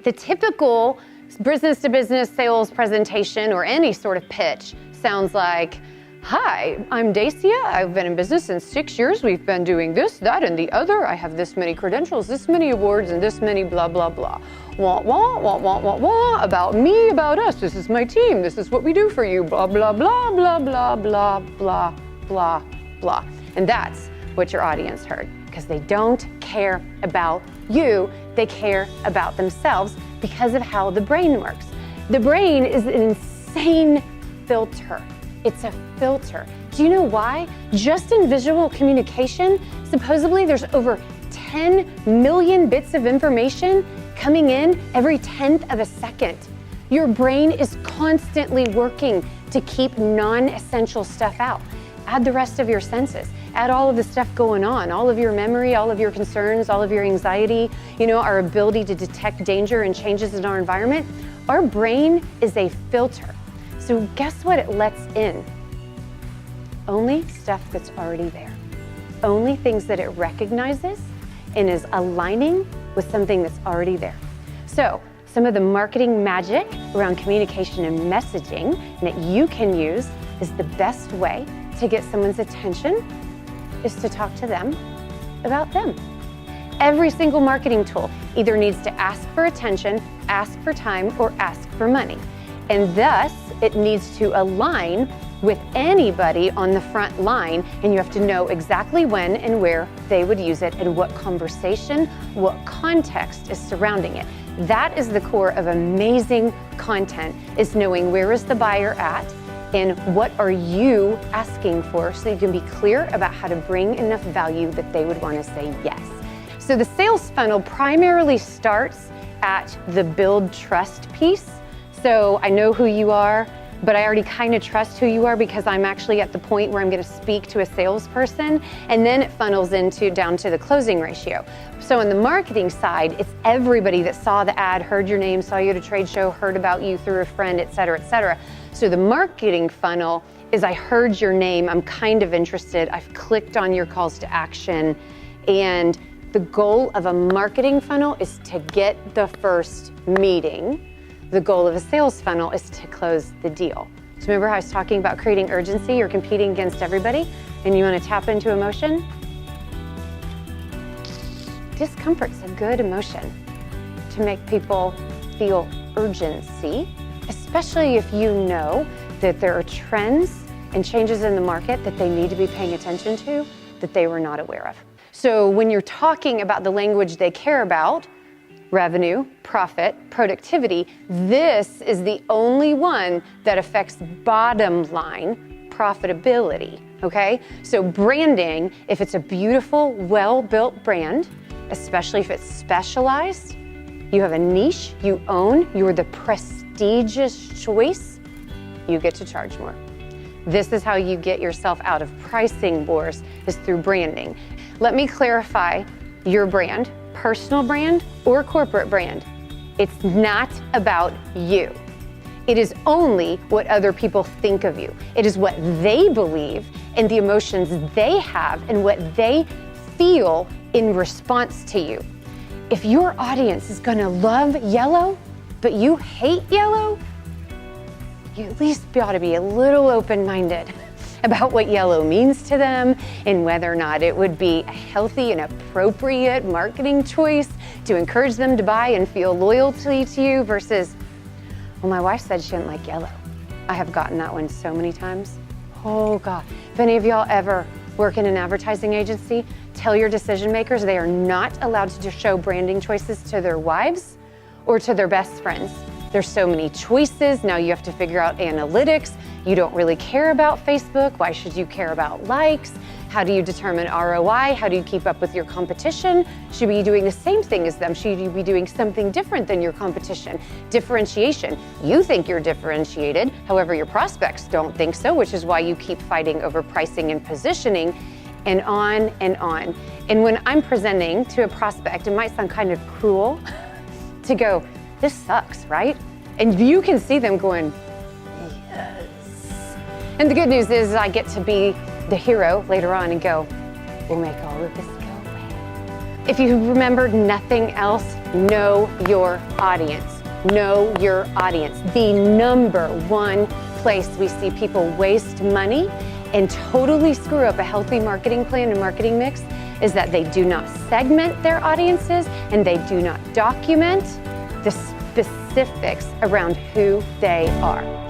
The typical business-to-business sales presentation or any sort of pitch sounds like, hi, I'm Dacia. I've been in business in 6 years. We've been doing this, that, and the other. I have this many credentials, this many awards, and this many blah, blah, blah. Wah, wah, wah, wah, wah, wah, about me, about us. This is my team. This is what we do for you. Blah, blah, blah, blah, blah, blah, blah, blah, blah. And that's what your audience heard, because they don't care about you. They care about themselves because of how the brain works. The brain is an insane filter. It's a filter. Do you know why? Just in visual communication, supposedly there's over 10 million bits of information coming in every 10th of a second. Your brain is constantly working to keep non-essential stuff out. Add the rest of your senses. Add all of the stuff going on, all of your memory, all of your concerns, all of your anxiety, our ability to detect danger and changes in our environment. Our brain is a filter. So guess what it lets in? Only stuff that's already there. Only things that it recognizes and is aligning with something that's already there. So some of the marketing magic around communication and messaging that you can use is the best way to get someone's attention is to talk to them about them. Every single marketing tool either needs to ask for attention, ask for time, or ask for money. And thus, it needs to align with anybody on the front line, and you have to know exactly when and where they would use it and what conversation, what context is surrounding it. That is the core of amazing content, is knowing where is the buyer at and what are you asking for, so you can be clear about how to bring enough value that they would want to say yes. So the sales funnel primarily starts at the build trust piece. So I know who you are, but I already kind of trust who you are because I'm actually at the point where I'm going to speak to a salesperson, and then it funnels down to the closing ratio. So on the marketing side, it's everybody that saw the ad, heard your name, saw you at a trade show, heard about you through a friend, et cetera, et cetera. So the marketing funnel is, I heard your name, I'm kind of interested, I've clicked on your calls to action, and the goal of a marketing funnel is to get the first meeting. The goal of a sales funnel is to close the deal. So remember how I was talking about creating urgency? You're competing against everybody and you want to tap into emotion? Discomfort's a good emotion to make people feel urgency, especially if you know that there are trends and changes in the market that they need to be paying attention to that they were not aware of. So when you're talking about the language they care about, revenue, profit, productivity, this is the only one that affects bottom line profitability, okay? So branding, if it's a beautiful, well-built brand, especially if it's specialized, you have a niche you own, you're the prestigious choice, you get to charge more. This is how you get yourself out of pricing wars, is through branding. Let me clarify your brand. Personal brand or corporate brand. It's not about you. It is only what other people think of you. It is what they believe and the emotions they have and what they feel in response to you. If your audience is gonna love yellow, but you hate yellow, you at least ought to be a little open-minded about what yellow means to them and whether or not it would be a healthy and appropriate marketing choice to encourage them to buy and feel loyalty to you versus, well, my wife said she didn't like yellow. I have gotten that one so many times. Oh God, if any of y'all ever work in an advertising agency, tell your decision makers they are not allowed to show branding choices to their wives or to their best friends. There's so many choices. Now you have to figure out analytics. You don't really care about Facebook. Why should you care about likes? How do you determine ROI? How do you keep up with your competition? Should you be doing the same thing as them? Should you be doing something different than your competition? Differentiation. You think you're differentiated. However, your prospects don't think so, which is why you keep fighting over pricing and positioning, and on and on. And when I'm presenting to a prospect, it might sound kind of cruel to go, this sucks, right? And you can see them going, yes. And the good news is I get to be the hero later on and go, we'll make all of this go away. If you remembered nothing else, know your audience. Know your audience. The number one place we see people waste money and totally screw up a healthy marketing plan and marketing mix is that they do not segment their audiences and they do not document the specifics around who they are.